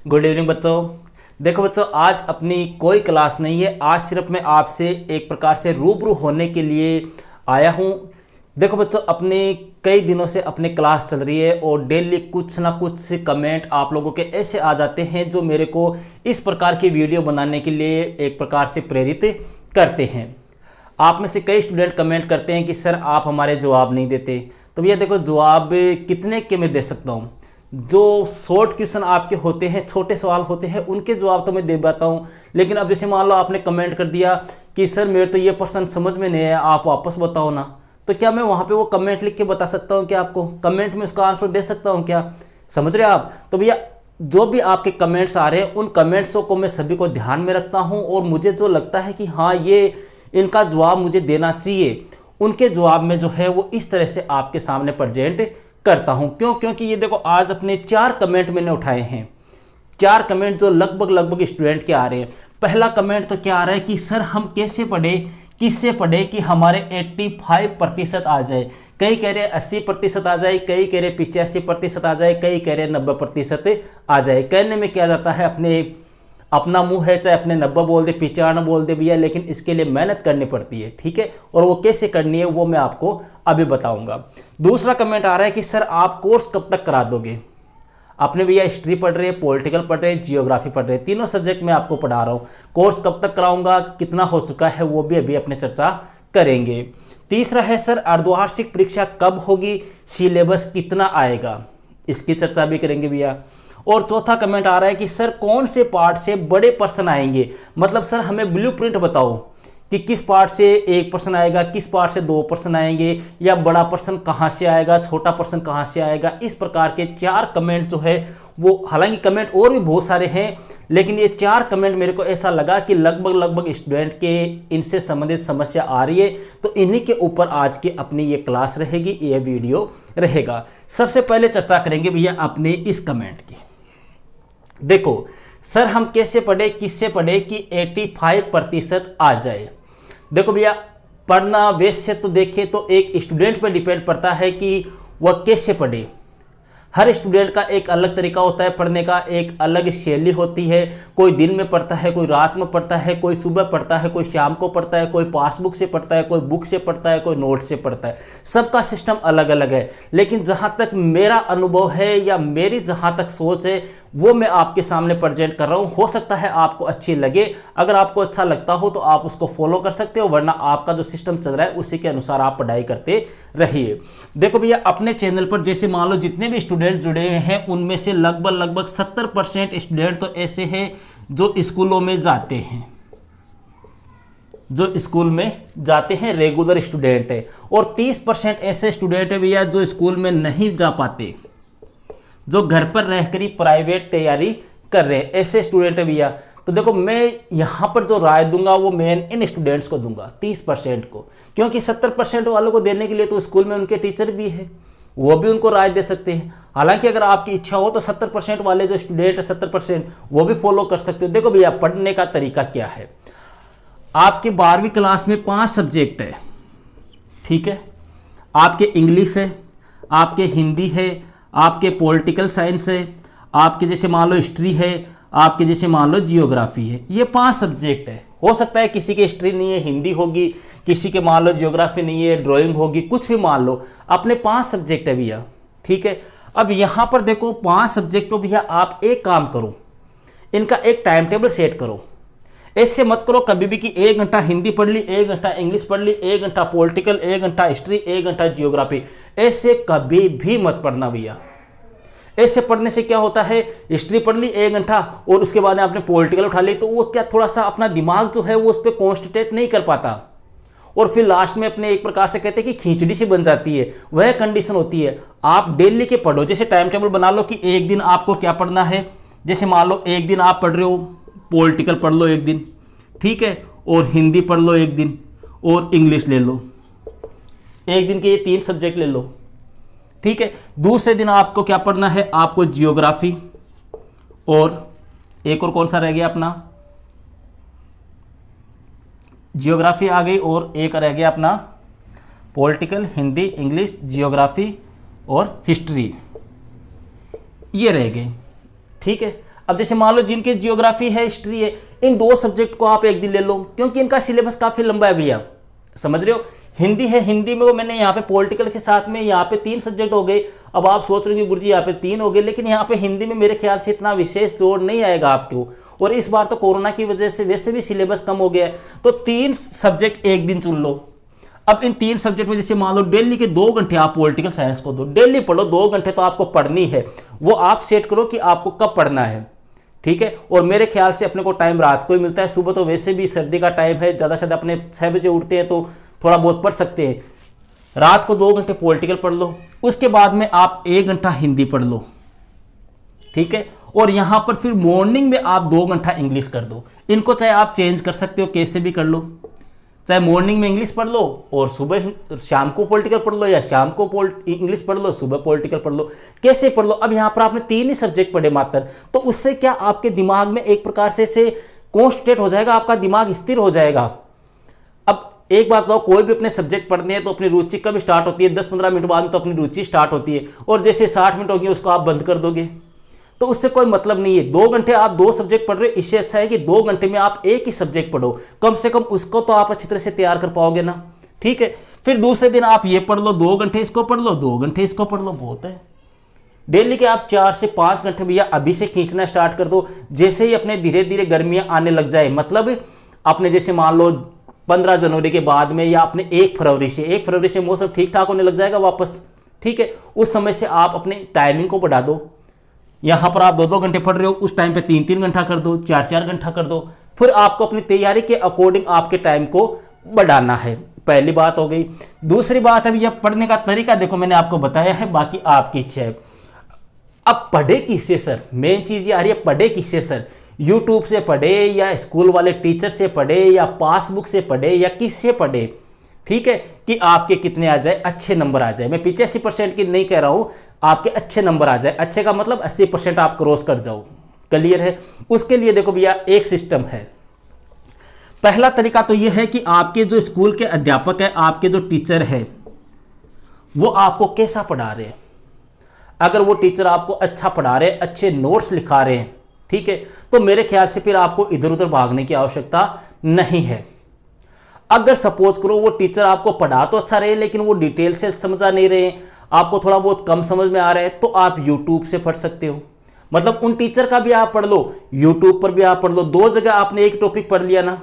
Good evening बच्चों। देखो बच्चों, आज अपनी कोई क्लास नहीं है। आज सिर्फ मैं आपसे एक प्रकार से रूबरू होने के लिए आया हूँ। देखो बच्चों, अपने कई दिनों से अपनी क्लास चल रही है और डेली कुछ ना कुछ कमेंट आप लोगों के ऐसे आ जाते हैं जो मेरे को इस प्रकार की वीडियो बनाने के लिए एक प्रकार से प्रेरित करते हैं। आप में से कई स्टूडेंट कमेंट करते हैं कि सर आप हमारे जवाब नहीं देते। तो भैया देखो, जवाब कितने के मैं दे सकता हूँ। जो शॉर्ट क्वेश्चन आपके होते हैं, छोटे सवाल होते हैं, उनके जवाब तो मैं दे पाता हूँ। लेकिन अब जैसे मान लो आपने कमेंट कर दिया कि सर मेरे तो ये प्रश्न समझ में नहीं आया, आप वापस बताओ ना, तो क्या मैं वहाँ पे वो कमेंट लिख के बता सकता हूँ? क्या आपको कमेंट में उसका आंसर दे सकता हूँ क्या? समझ रहे हो आप? तो भैया जो भी आपके कमेंट्स आ रहे हैं उन कमेंट्सों को मैं सभी को ध्यान में रखता हूँ और मुझे जो लगता है कि हाँ ये इनका जवाब मुझे देना चाहिए, उनके जवाब में जो है वो इस तरह से आपके सामने प्रेजेंट करता हूं। क्यों? क्योंकि ये देखो, आज अपने 4 कमेंट मैंने उठाए हैं। 4 कमेंट जो लगभग स्टूडेंट के आ रहे हैं। पहला कमेंट तो क्या आ रहा है कि सर हम कैसे पढ़े, किससे पढ़े कि हमारे 85% आ जाए। कई कह रहे 80% आ जाए, कई कह रहे 85% आ जाए, कई कह रहे 90% आ जाए। कहने में क्या जाता है, अपना मुंह है, चाहे अपने 90 बोल दे, 95 बोल दे भैया, लेकिन इसके लिए मेहनत करनी पड़ती है। ठीक है, और वो कैसे करनी है वो मैं आपको अभी बताऊंगा। दूसरा कमेंट आ रहा है कि सर आप कोर्स कब तक करा दोगे। अपने भैया हिस्ट्री पढ़ रहे हैं, पॉलिटिकल पढ़ रहे हैं, जियोग्राफी पढ़ रहे हैं, तीनों सब्जेक्ट मैं आपको पढ़ा रहा हूँ। कोर्स कब तक कराऊंगा, कितना हो चुका है, वो भी अभी अपने चर्चा करेंगे। तीसरा है सर अर्धवार्षिक परीक्षा कब होगी, सिलेबस कितना आएगा, इसकी चर्चा भी करेंगे भैया। और चौथा कमेंट आ रहा है कि सर कौन से पार्ट से बड़े प्रश्न आएंगे, मतलब सर हमें ब्लूप्रिंट बताओ कि किस पार्ट से 1 प्रश्न आएगा, किस पार्ट से 2 प्रश्न आएंगे, या बड़ा प्रश्न कहाँ से आएगा, छोटा प्रश्न कहाँ से आएगा। इस प्रकार के 4 कमेंट जो है वो, हालांकि कमेंट और भी बहुत सारे हैं, लेकिन ये 4 कमेंट मेरे को ऐसा लगा कि लगभग स्टूडेंट के इनसे संबंधित समस्या आ रही है। तो इन्हीं के ऊपर आज की अपनी ये क्लास रहेगी, ये वीडियो रहेगा। सबसे पहले चर्चा करेंगे भैया अपने इस कमेंट की। देखो सर हम कैसे पढ़े, किससे पढ़े कि 85% आ जाए। देखो भैया, पढ़ना वैसे तो देखें तो एक स्टूडेंट पर डिपेंड पड़ता है कि वह कैसे पढ़े। हर स्टूडेंट का एक अलग तरीका होता है पढ़ने का, एक अलग शैली होती है। कोई दिन में पढ़ता है, कोई रात में पढ़ता है, कोई सुबह पढ़ता है, कोई शाम को पढ़ता है, कोई पासबुक से पढ़ता है, कोई बुक से पढ़ता है, कोई नोट से पढ़ता है। सबका सिस्टम अलग अलग है। लेकिन जहाँ तक मेरा अनुभव है या मेरी जहाँ तक सोच है वो मैं आपके सामने प्रेजेंट कर रहा हूँ। हो सकता है आपको अच्छी लगे, अगर आपको अच्छा लगता हो तो आप उसको फॉलो कर सकते हो, वरना आपका जो सिस्टम चल रहा है उसी के अनुसार आप पढ़ाई करते रहिए। देखो भैया, अपने चैनल पर जैसे मान लो जितने भी स्टूडेंट जुड़े हैं उनमें से लगभग 70% स्टूडेंट तो ऐसे हैं जो स्कूलों में जाते हैं, जो स्कूल में जाते हैं, रेगुलर स्टूडेंट है। और 30% ऐसे स्टूडेंट है भैया जो स्कूल में नहीं जा पाते, जो घर पर रहकर ही प्राइवेट तैयारी कर रहे हैं, ऐसे स्टूडेंट है भैया। तो देखो, मैं यहाँ पर जो राय दूंगा वो मेन इन स्टूडेंट्स को दूंगा, 30% को, क्योंकि 70% वालों को देने के लिए तो स्कूल में उनके टीचर भी है, वो भी उनको राय दे सकते हैं। हालांकि अगर आपकी इच्छा हो तो 70% वाले जो स्टूडेंट है 70% वो भी फॉलो कर सकते हो। देखो भैया, पढ़ने का तरीका क्या है। आपके 12वीं क्लास में 5 सब्जेक्ट है, ठीक है। आपके इंग्लिश है, आपके हिंदी है, आपके पॉलिटिकल साइंस है, आपके जैसे मान लो हिस्ट्री है, आपके जैसे मान लो जियोग्राफी है। ये 5 सब्जेक्ट है। हो सकता है किसी के हिस्ट्री नहीं है, हिंदी होगी, किसी के मान लो जियोग्राफी नहीं है, ड्राइंग होगी, कुछ भी मान लो। अपने 5 सब्जेक्ट है भैया, ठीक है। अब यहाँ पर देखो 5 सब्जेक्ट को भैया आप एक काम करो, इनका एक टाइम टेबल सेट करो। ऐसे मत करो कभी भी कि 1 घंटा हिंदी पढ़ ली, 1 घंटा इंग्लिश पढ़ ली, 1 घंटा पॉलिटिकल, 1 घंटा हिस्ट्री, 1 घंटा जियोग्राफी। ऐसे कभी भी मत पढ़ना भैया। ऐसे पढ़ने से क्या होता है, हिस्ट्री पढ़ ली 1 घंटा और उसके बाद आपने पॉलिटिकल उठा ली, तो वो क्या थोड़ा सा अपना दिमाग जो है वो उस पर कॉन्सेंट्रेट नहीं कर पाता, और फिर लास्ट में अपने एक प्रकार से कहते हैं कि खींचड़ी सी बन जाती है। वह कंडीशन होती है। आप डेली के पढ़ो, जैसे टाइम टेबल बना लो कि एक दिन आपको क्या पढ़ना है। जैसे मान लो एक दिन आप पढ़ रहे हो पॉलिटिकल, पढ़ लो एक दिन, ठीक है, और हिंदी पढ़ लो एक दिन, और इंग्लिश ले लो एक दिन के, ये 3 सब्जेक्ट ले लो, ठीक है। दूसरे दिन आपको क्या पढ़ना है, आपको जियोग्राफी, और एक और कौन सा रह गया अपना, जियोग्राफी आ गई, और एक रह गया अपना पॉलिटिकल, हिंदी, इंग्लिश, जियोग्राफी और हिस्ट्री, ये रह गए, ठीक है। अब जैसे मान लो जिनकी जियोग्राफी है, हिस्ट्री है, इन 2 सब्जेक्ट को आप एक दिन ले लो, क्योंकि इनका सिलेबस काफ़ी लंबा है भैया, समझ रहे हो। हिंदी है, हिंदी में वो मैंने यहाँ पे पॉलिटिकल के साथ में यहाँ पे 3 सब्जेक्ट हो गए। अब आप सोच रहे हो गुरुजी यहाँ पे 3 हो गए, लेकिन यहाँ पे हिंदी में मेरे ख्याल से इतना विशेष जोर नहीं आएगा आपको, और इस बार तो कोरोना की वजह से वैसे भी सिलेबस कम हो गया है, तो 3 सब्जेक्ट एक दिन चुन लो। अब इन 3 सब्जेक्ट में जैसे मान लो डेली के 2 घंटे आप पॉलिटिकल साइंस को दो, डेली पढ़ो, 2 घंटे तो आपको पढ़नी है, वो आप सेट करो कि आपको कब पढ़ना है, ठीक है। और मेरे ख्याल से अपने को टाइम रात को ही मिलता है, सुबह तो वैसे भी सर्दी का टाइम है, ज़्यादा से ज़्यादा अपने 6 बजे उठते हैं तो थोड़ा बहुत पढ़ सकते हैं। रात को 2 घंटे पॉलिटिकल पढ़ लो, उसके बाद में आप 1 घंटा हिंदी पढ़ लो, ठीक है। और यहाँ पर फिर मॉर्निंग में आप 2 घंटा इंग्लिश कर दो। इनको चाहे आप चेंज कर सकते हो, कैसे भी कर लो, चाहे मॉर्निंग में इंग्लिश पढ़ लो और सुबह शाम को पॉलिटिकल पढ़ लो, या शाम को इंग्लिश पढ़ लो, सुबह पॉलिटिकल पढ़ लो, कैसे पढ़ लो। अब यहाँ पर आपने 3 ही सब्जेक्ट पढ़े मात्र, तो उससे क्या आपके दिमाग में एक प्रकार से कॉन्स्टेंट हो जाएगा, आपका दिमाग स्थिर हो जाएगा। अब एक बात बताओ, कोई भी अपने सब्जेक्ट पढ़ने हैं तो अपनी रुचि कब स्टार्ट होती है? 10-15 मिनट बाद तो अपनी रुचि स्टार्ट होती है, और जैसे 60 मिनट होगी उसको आप बंद कर दोगे, तो उससे कोई मतलब नहीं है। 2 घंटे आप 2 सब्जेक्ट पढ़ रहे हो, इससे अच्छा है कि 2 घंटे में आप एक ही सब्जेक्ट पढ़ो, कम से कम उसको तो आप अच्छी तरह से तैयार कर पाओगे ना, ठीक है। फिर दूसरे दिन आप ये पढ़ लो, 2 घंटे इसको पढ़ लो, 2 घंटे इसको पढ़ लो, बहुत है। डेली के आप 4 से 5 घंटे भैया अभी से खींचना स्टार्ट कर दो, जैसे ही अपने धीरे धीरे गर्मियां आने लग जाए, मतलब आपने जैसे मान लो 15 जनवरी के बाद में, या अपने 1 फरवरी से मौसम ठीक ठाक होने लग जाएगा वापस, ठीक है। उस समय से आप अपने टाइमिंग को बढ़ा दो, यहाँ पर आप 2-2 घंटे पढ़ रहे हो, उस टाइम पे 3-3 घंटा कर दो, 4-4 घंटा कर दो। फिर आपको अपनी तैयारी के अकॉर्डिंग आपके टाइम को बढ़ाना है, पहली बात हो गई। दूसरी बात है, यह पढ़ने का तरीका देखो मैंने आपको बताया है, बाकी आपकी इच्छा है। अब पढ़े किससे सर? मेन चीज ये आ रही है, पढ़े किससे सर? यूट्यूब से पढ़े, या स्कूल वाले टीचर से पढ़े, या पासबुक से पढ़े, या किससे पढ़े, ठीक है, कि आपके कितने आ जाए, अच्छे नंबर आ जाए। मैं 85% की नहीं कह रहा हूं, आपके अच्छे नंबर आ जाए। अच्छे का मतलब 80% आप क्रॉस कर जाओ, क्लियर है। उसके लिए देखो भैया एक सिस्टम है। पहला तरीका तो यह है कि आपके जो स्कूल के अध्यापक है, आपके जो टीचर है, वो आपको कैसा पढ़ा रहे हैं। अगर वो टीचर आपको अच्छा पढ़ा रहे हैं, अच्छे नोट्स लिखा रहे हैं, ठीक है, तो मेरे ख्याल से फिर आपको इधर उधर भागने की आवश्यकता नहीं है। अगर सपोज करो वो टीचर आपको पढ़ा तो अच्छा रहे, लेकिन वो डिटेल से समझा नहीं रहे, आपको थोड़ा बहुत कम समझ में आ रहा है, तो आप यूट्यूब से पढ़ सकते हो। मतलब उन टीचर का भी आप पढ़ लो, यूट्यूब पर भी आप पढ़ लो, 2 जगह आपने एक टॉपिक पढ़ लिया ना।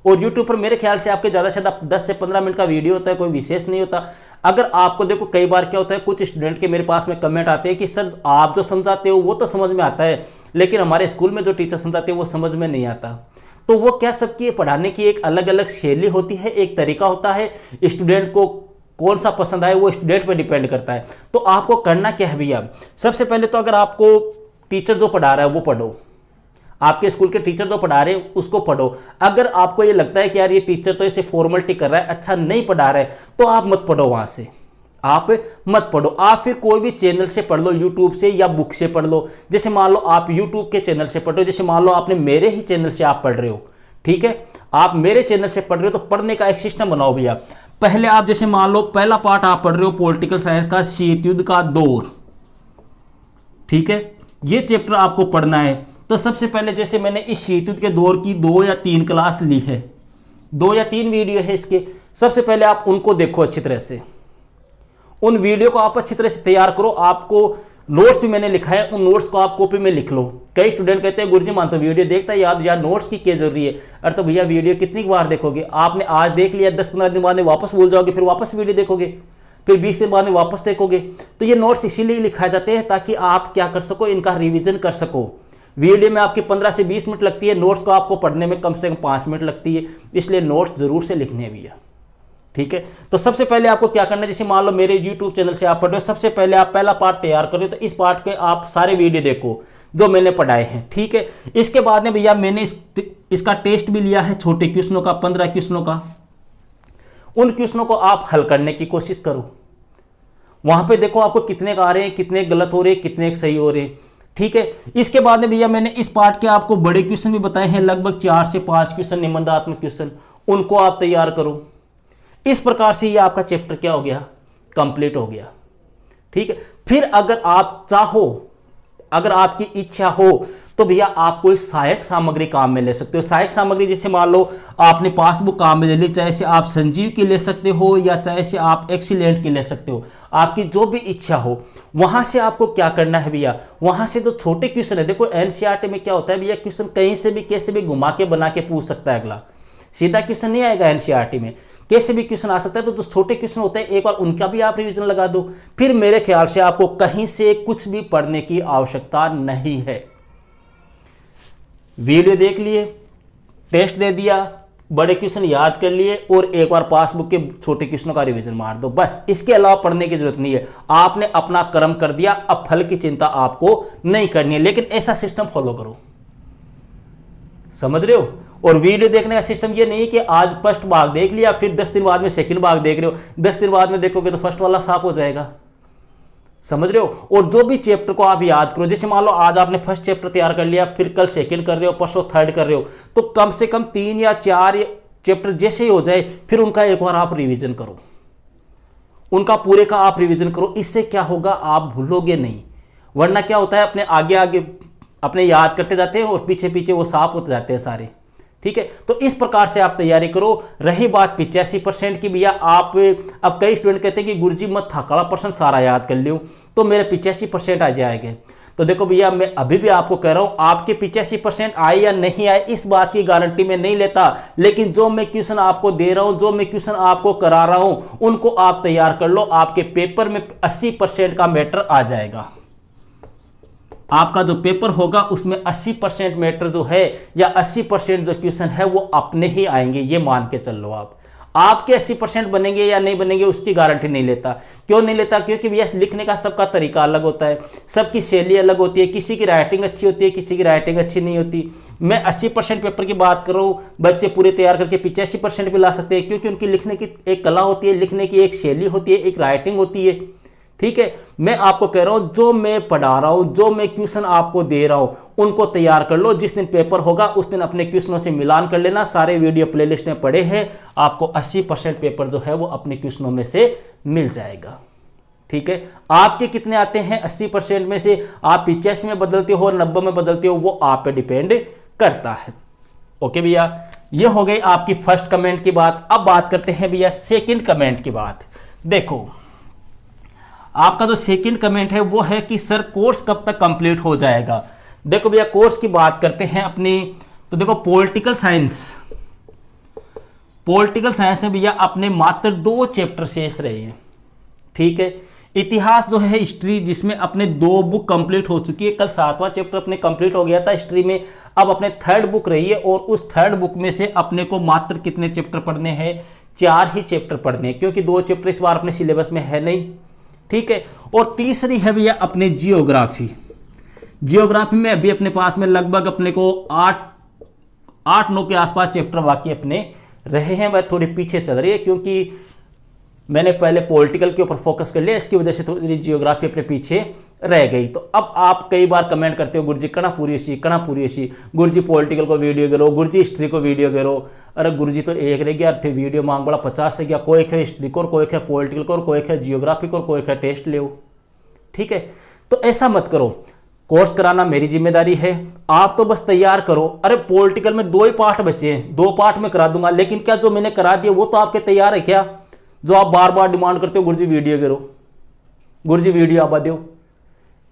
और यूट्यूब पर मेरे ख्याल से आपके ज़्यादा से ज़्यादा 10 से 15 मिनट का वीडियो होता है, कोई विशेष नहीं होता। अगर आपको देखो, कई बार क्या होता है, कुछ स्टूडेंट के मेरे पास में कमेंट आते हैं कि सर आप जो समझाते हो वो तो समझ में आता है, लेकिन हमारे स्कूल में जो टीचर समझाते हैं वो समझ में नहीं आता। तो वो क्या, सबकी पढ़ाने की एक अलग अलग शैली होती है, एक तरीका होता है। स्टूडेंट को कौन सा पसंद आए वो स्टूडेंट पर डिपेंड करता है। तो आपको करना क्या है भैया, सबसे पहले तो अगर आपको टीचर जो पढ़ा रहा है वो पढ़ो, आपके स्कूल के टीचर जो पढ़ा रहे हैं उसको पढ़ो। अगर आपको ये लगता है कि यार ये टीचर तो इसे फॉर्मेलिटी कर रहा है, अच्छा नहीं पढ़ा रहा है, तो आप मत पढ़ो, वहां से आप मत पढ़ो। आप फिर कोई भी चैनल से पढ़ लो, यूट्यूब से या बुक से पढ़ लो। जैसे मान लो आप यूट्यूब के चैनल से पढ़ रहे हो, जैसे मान लो आपने मेरे ही चैनल से आप पढ़ रहे हो, ठीक है, आप मेरे चैनल से पढ़ रहे हो, तो पढ़ने का एक सिस्टम बनाओ भैया। पहले आप जैसे मान लो पहला पार्ट आप पढ़ रहे हो पॉलिटिकल साइंस का, शीत युद्ध का दौर, ठीक है, ये चैप्टर आपको पढ़ना है। तो सबसे पहले जैसे मैंने इस शीत युद्ध के दौर की 2 या 3 क्लास ली है, 2 या 3 वीडियो है इसके। सबसे पहले आप उनको देखो अच्छी तरह से, उन वीडियो को आप अच्छी तरह से तैयार करो। आपको नोट्स भी मैंने लिखा है, उन नोट्स को आप कॉपी में लिख लो। कई स्टूडेंट कहते हैं गुरुजी मान तो वीडियो देखता है याद, यार नोट्स की क्या जरूरी है। अरे तो भैया वीडियो कितनी बार देखोगे? आपने आज देख लिया, 10-15 दिन बाद में वापस भूल जाओगे, फिर वापस वीडियो देखोगे, फिर 20 दिन बाद में वापस देखोगे। तो ये नोट्स इसीलिए लिखाए जाते हैं ताकि आप क्या कर सको, इनका रिविजन कर सको। वीडियो में आपकी 15 से 20 मिनट लगती है, नोट्स को आपको पढ़ने में कम से कम 5 मिनट लगती है, इसलिए नोट्स जरूर से लिखने हैं भैया, ठीक है। तो सबसे पहले आपको क्या करना है, जैसे मान लो मेरे YouTube चैनल से आप पढ़ रहे हो, सबसे पहले आप पहला पार्ट तैयार कर रहे हो, तो इस पार्ट के आप सारे वीडियो देखो जो मैंने पढ़ाए हैं, ठीक है। इसके बाद में भैया मैंने इसका टेस्ट भी लिया है, छोटे क्वेश्चनों का, 15 क्वेश्चनों का। उन क्वेश्चनों को आप हल करने की कोशिश करो। वहां पे देखो आपको कितने आ रहे हैं, कितने गलत हो रहे हैं, कितने सही हो रहे हैं, ठीक है। इसके बाद में भैया मैंने इस पार्ट के आपको बड़े क्वेश्चन भी बताए हैं, लगभग 4 से 5 क्वेश्चन, निबंधात्मक क्वेश्चन, उनको आप तैयार करो। इस प्रकार से ये आपका चैप्टर क्या हो गया, कंप्लीट हो गया, ठीक है। फिर अगर आप चाहो, अगर आपकी इच्छा हो, तो भैया आप कोई सहायक सामग्री काम में ले सकते हो। सहायक सामग्री जैसे मान लो आपने पासबुक काम में ले ली, चाहे से आप संजीव की ले सकते हो या चाहे से आप एक्सीलेंट की ले सकते हो, आपकी जो भी इच्छा हो। वहां से आपको क्या करना है भैया, वहां से जो छोटे क्वेश्चन है, देखो एनसीईआरटी में क्या होता है भैया, क्वेश्चन कहीं से भी कैसे भी घुमा के बना के पूछ सकता है, अगला सीधा क्वेश्चन नहीं आएगा एनसीईआरटी में, कैसे भी क्वेश्चन आ सकता है। तो जो छोटे क्वेश्चन होते हैं एक बार उनका भी आप रिवीजन लगा दो, फिर मेरे ख्याल से आपको कहीं से कुछ भी पढ़ने की आवश्यकता नहीं है। वीडियो देख लिए, टेस्ट दे दिया, बड़े क्वेश्चन याद कर लिए और एक बार पासबुक के छोटे क्वेश्चनों का रिवीजन मार दो, बस। इसके अलावा पढ़ने की जरूरत नहीं है। आपने अपना कर्म कर दिया, अब फल की चिंता आपको नहीं करनी है, लेकिन ऐसा सिस्टम फॉलो करो, समझ रहे हो। और वीडियो देखने का सिस्टम ये नहीं है कि आज फर्स्ट भाग देख लिया फिर 10 दिन बाद में सेकंड भाग देख रहे हो, 10 दिन बाद में देखोगे तो फर्स्ट वाला साफ हो जाएगा, समझ रहे हो। और जो भी चैप्टर को आप याद करो, जैसे मान लो आज आपने फर्स्ट चैप्टर तैयार कर लिया, फिर कल सेकंड कर रहे हो, परसों थर्ड कर रहे हो, तो कम से कम 3 या 4 चैप्टर जैसे ही हो जाए फिर उनका एक बार आप रिवीजन करो, उनका पूरे का आप रिवीजन करो। इससे क्या होगा, आप भूलोगे नहीं। वरना क्या होता है, अपने आगे आगे अपने याद करते जाते हैं और पीछे पीछे वो साफ होते जाते हैं सारे, ठीक है। तो इस प्रकार से आप तैयारी करो। रही बात 85% की, भैया आप अब कई स्टूडेंट कहते हैं कि गुरुजी मत थाकड़ा परसेंट सारा याद कर लूँ तो मेरे 85% आ जाएंगे। तो देखो भैया, मैं अभी भी आपको कह रहा हूं, आपके 85% आए या नहीं आए इस बात की गारंटी मैं नहीं लेता, लेकिन जो मैं क्वेश्चन आपको दे रहा हूं, जो मैं क्वेश्चन आपको करा रहा हूं, उनको आप तैयार कर लो। आपके पेपर में 80% का मैटर आ जाएगा। आपका जो पेपर होगा उसमें 80% मैटर जो है या 80% जो क्वेश्चन है वो अपने ही आएंगे, ये मान के चल लो। आपके 80% बनेंगे या नहीं बनेंगे उसकी गारंटी नहीं लेता। क्यों नहीं लेता? क्योंकि भैया लिखने का सबका तरीका अलग होता है, सबकी शैली अलग होती है, किसी की राइटिंग अच्छी होती है, किसी की राइटिंग अच्छी नहीं होती। मैं 80% पेपर की बात कर रहा हूँ, बच्चे पूरे तैयार करके 85% भी ला सकते हैं, क्योंकि उनकी लिखने की एक कला होती है, लिखने की एक शैली होती है, एक राइटिंग होती है, ठीक है। मैं आपको कह रहा हूं, जो मैं पढ़ा रहा हूं, जो मैं क्वेश्चन आपको दे रहा हूं, उनको तैयार कर लो। जिस दिन पेपर होगा उस दिन अपने क्वेश्चनों से मिलान कर लेना। सारे वीडियो प्लेलिस्ट में पड़े हैं, आपको 80% पेपर जो है वो अपने क्वेश्चनों में से मिल जाएगा, ठीक है। आपके कितने आते हैं 80% में से, आप 85 में बदलते हो, 90 में बदलते हो, वो आप पे डिपेंड करता है। ओके भैया, ये हो गई आपकी फर्स्ट कमेंट की बात। अब बात करते हैं भैया सेकंड कमेंट की बात। देखो, आपका जो सेकंड कमेंट है वो है कि सर कोर्स कब तक कंप्लीट हो जाएगा। देखो भैया, कोर्स की बात करते हैं अपनी, तो देखो पॉलिटिकल साइंस में भैया अपने मात्र 2 चैप्टर शेष रहे हैं, ठीक है। इतिहास जो है, हिस्ट्री, जिसमें अपने 2 बुक कंप्लीट हो चुकी है। कल 7वां चैप्टर अपने कंप्लीट हो गया था हिस्ट्री में, अब अपने 3rd बुक रही है और उस 3rd बुक में से अपने को मात्र कितने चैप्टर पढ़ने हैं? 4 ही चैप्टर पढ़ने हैं, क्योंकि 2 चैप्टर इस बार अपने सिलेबस में है नहीं, ठीक है। और तीसरी है भैया अपने जियोग्राफी में अभी अपने पास में लगभग अपने को 8-9 के आसपास चैप्टर बाकी अपने रहे हैं। वह थोड़ी पीछे चल रही है क्योंकि मैंने पहले पॉलिटिकल के ऊपर फोकस कर लिया, इसकी वजह से थोड़ी जियोग्राफी अपने पीछे रह गई। तो अब आप कई बार कमेंट करते हो, गुरुजी कणा पूरी सी, गुरुजी पॉलिटिकल को वीडियो करो, गुरुजी हिस्ट्री को वीडियो करो। अरे गुरुजी तो एक रह गया, थे वीडियो मांग बड़ा 50 रह गया, कोई है हिस्ट्री को, कोई है पॉलिटिकल को, कोई है जियोग्राफी को, कोई है टेस्ट ले, ठीक है। तो ऐसा मत करो, कोर्स कराना मेरी जिम्मेदारी है, आप तो बस तैयार करो। अरे पॉलिटिकल में 2 ही पार्ट बचे हैं, 2 पार्ट में करा दूंगा, लेकिन क्या जो मैंने करा दिया वो तो आपके तैयार है क्या? जो आप बार बार डिमांड करते हो गुरुजी वीडियो करो, गुरुजी वीडियो आबा दो,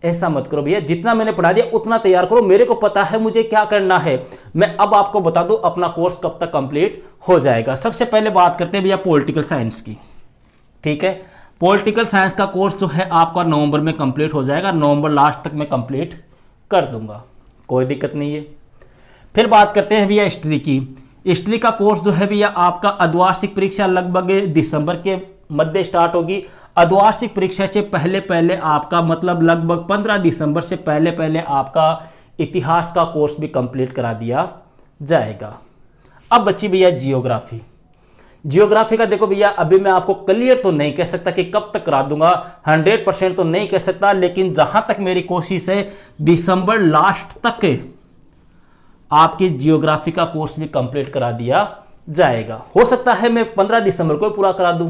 ऐसा मत करो भैया। जितना मैंने पढ़ा दिया उतना तैयार करो। मेरे को पता है मुझे क्या करना है। मैं अब आपको बता दूं अपना कोर्स कब तक कंप्लीट हो जाएगा। सबसे पहले बात करते हैं भैया पॉलिटिकल साइंस की, ठीक है। पॉलिटिकल साइंस का कोर्स जो है आपका नवंबर में कंप्लीट हो जाएगा, नवंबर लास्ट तक मैं कंप्लीट कर दूंगा, कोई दिक्कत नहीं है। फिर बात करते हैं भैया हिस्ट्री की। हिस्ट्री का कोर्स जो है भैया आपका अर्धवार्षिक परीक्षा लगभग दिसंबर के मध्य स्टार्ट होगी। अर्धवार्षिक परीक्षा से पहले आपका मतलब लगभग 15 दिसंबर से पहले आपका इतिहास का कोर्स भी कंप्लीट करा दिया जाएगा। अब बची भैया जियोग्राफी का देखो भैया, अभी मैं आपको क्लियर तो नहीं कह सकता कि कब तक करा दूंगा, 100% तो नहीं कह सकता, लेकिन जहां तक मेरी कोशिश है दिसंबर लास्ट तक आपकी जियोग्राफी का कोर्स भी कंप्लीट करा दिया जाएगा। हो सकता है मैं 15 दिसंबर को पूरा करा दूं,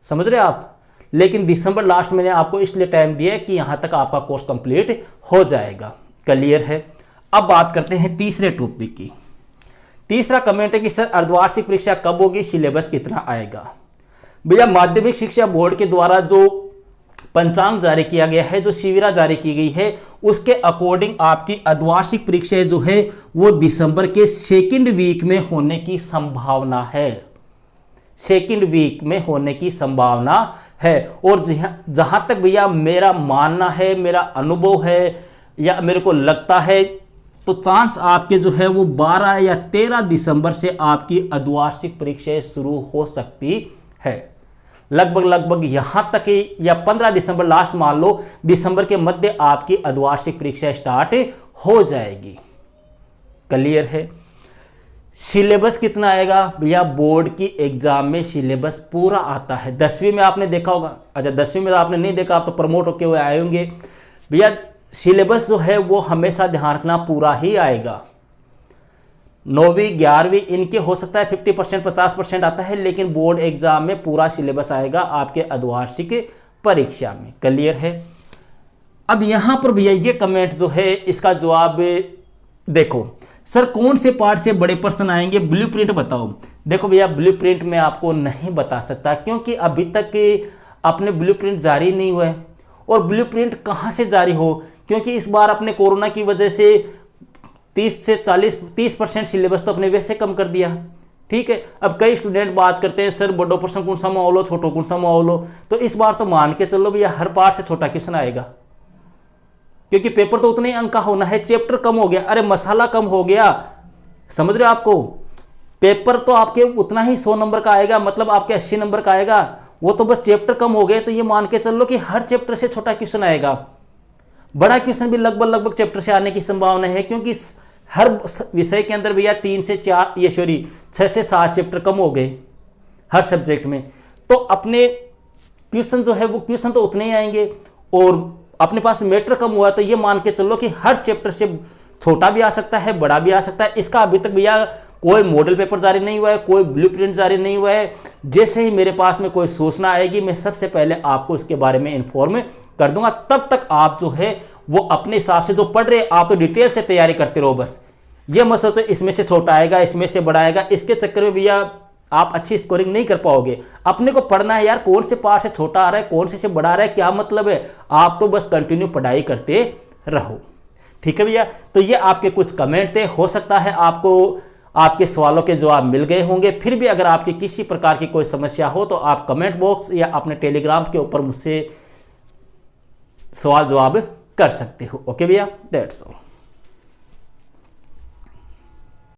समझ रहे आप, लेकिन दिसंबर लास्ट मैंने आपको इसलिए टाइम दिया है कि यहां तक आपका कोर्स कंप्लीट हो जाएगा। क्लियर है। अब बात करते हैं तीसरे टॉपिक की। तीसरा कमेंट है कि सर अर्धवार्षिक परीक्षा कब होगी, सिलेबस कितना आएगा। भैया माध्यमिक शिक्षा बोर्ड के द्वारा जो पंचांग जारी किया गया है, जो शिविरा जारी की गई है, उसके अकॉर्डिंग आपकी अर्धवार्षिक परीक्षा जो है वो दिसंबर के सेकंड वीक में होने की संभावना है। सेकंड वीक में होने की संभावना है। और जहां तक भैया मेरा मानना है, मेरा अनुभव है या मेरे को लगता है, तो चांस आपके जो है वो 12 या 13 दिसंबर से आपकी अर्धवार्षिक परीक्षाएं शुरू हो सकती है। लगभग यहां तक या 15 दिसंबर लास्ट मान लो, दिसंबर के मध्य आपकी अर्धवार्षिक परीक्षा स्टार्ट हो जाएगी। क्लियर है। सिलेबस कितना आएगा भैया, बोर्ड की एग्जाम में सिलेबस पूरा आता है। 10वीं में आपने देखा होगा, अच्छा 10वीं में तो आपने नहीं देखा, आप तो प्रमोट होके हुए आए होंगे। भैया सिलेबस जो है वो हमेशा ध्यान रखना पूरा ही आएगा। 9वीं 11वीं इनके हो सकता है 50% 50% आता है, लेकिन बोर्ड एग्जाम में पूरा सिलेबस आएगा आपके अर्धवार्षिक परीक्षा में। क्लियर है। अब यहां पर भैया ये कमेंट जो है इसका जवाब देखो, सर कौन से पार्ट से बड़े प्रश्न आएंगे, ब्लूप्रिंट बताओ। देखो भैया ब्लूप्रिंट मैं आपको नहीं बता सकता, क्योंकि अभी तक अपने ब्लूप्रिंट जारी नहीं हुआ है। और ब्लूप्रिंट कहां से जारी हो, क्योंकि इस बार अपने कोरोना की वजह से 30% सिलेबस तो अपने वैसे कम कर दिया। ठीक है। अब कई स्टूडेंट बात करते हैं सर बड़ो प्रश्न कौन सा माहौल, छोटो कौन सा माहौल। तो इस बार तो मान के चलो भैया हर पार्ट से छोटा क्वेश्चन आएगा, क्योंकि पेपर तो उतने ही अंक का होना है। चैप्टर कम हो गया, अरे मसाला कम हो गया, समझ रहे हो। आपको पेपर तो आपके उतना ही 100 नंबर का आएगा, मतलब आपके 80 नंबर का आएगा। वो तो बस चैप्टर कम हो गए, तो ये मान के चलो कि हर चैप्टर से छोटा क्वेश्चन आएगा। बड़ा क्वेश्चन भी लगभग चैप्टर से आने की संभावना है, क्योंकि हर विषय के अंदर भैया 6 से 7 चैप्टर कम हो गए हर सब्जेक्ट में। तो अपने क्वेश्चन जो है वो क्वेश्चन तो उतने ही आएंगे, और अपने पास मैटर कम हुआ, तो ये मान के चलो कि हर चैप्टर से छोटा भी आ सकता है, बड़ा भी आ सकता है। इसका अभी तक भैया कोई मॉडल पेपर जारी नहीं हुआ है, कोई ब्लूप्रिंट जारी नहीं हुआ है। जैसे ही मेरे पास में कोई सूचना आएगी, मैं सबसे पहले आपको इसके बारे में इन्फॉर्म कर दूंगा। तब तक आप जो है वो अपने हिसाब से जो पढ़ रहे, आप तो डिटेल से तैयारी करते रहो। बस ये मत सोचो इसमें से छोटा आएगा, इसमें से बड़ा आएगा। इसके चक्कर में भैया आप अच्छी स्कोरिंग नहीं कर पाओगे। अपने को पढ़ना है यार, कौन से पार्ट से छोटा आ रहा है, कौन से बड़ा आ रहा है, क्या मतलब है। आप तो बस कंटिन्यू पढ़ाई करते रहो। ठीक है भैया। तो ये आपके कुछ कमेंट थे, हो सकता है आपको आपके सवालों के जवाब मिल गए होंगे। फिर भी अगर आपकी किसी प्रकार की कोई समस्या हो तो आप कमेंट बॉक्स या अपने टेलीग्राम के ऊपर मुझसे सवाल जवाब कर सकते हो। ओके भैया, दैट्स ऑल।